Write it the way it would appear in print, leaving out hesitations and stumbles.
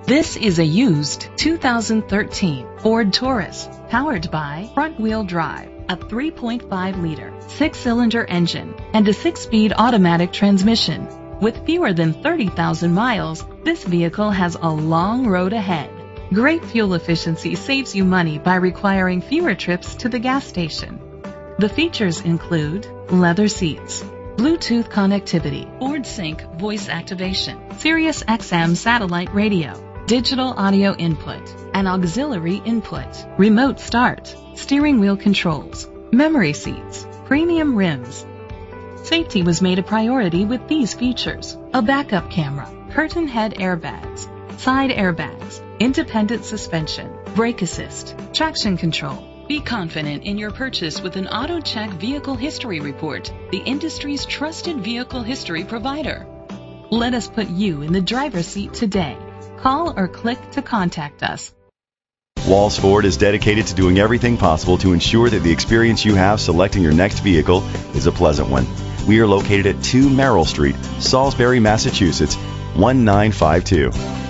This is a used 2013 Ford Taurus, powered by front-wheel drive, a 3.5-liter, 6-cylinder engine, and a 6-speed automatic transmission. With fewer than 30,000 miles, this vehicle has a long road ahead. Great fuel efficiency saves you money by requiring fewer trips to the gas station. The features include leather seats, Bluetooth connectivity, Ford Sync voice activation, Sirius XM satellite radio, digital audio input, an auxiliary input, remote start, steering wheel controls, memory seats, premium rims. Safety was made a priority with these features: a backup camera, curtain head airbags, side airbags, independent suspension, brake assist, traction control. Be confident in your purchase with an AutoCheck Vehicle History Report, the industry's trusted vehicle history provider. Let us put you in the driver's seat today. Call or click to contact us. Walls Ford is dedicated to doing everything possible to ensure that the experience you have selecting your next vehicle is a pleasant one. We are located at 2 Merrill Street, Salisbury, Massachusetts, 1952.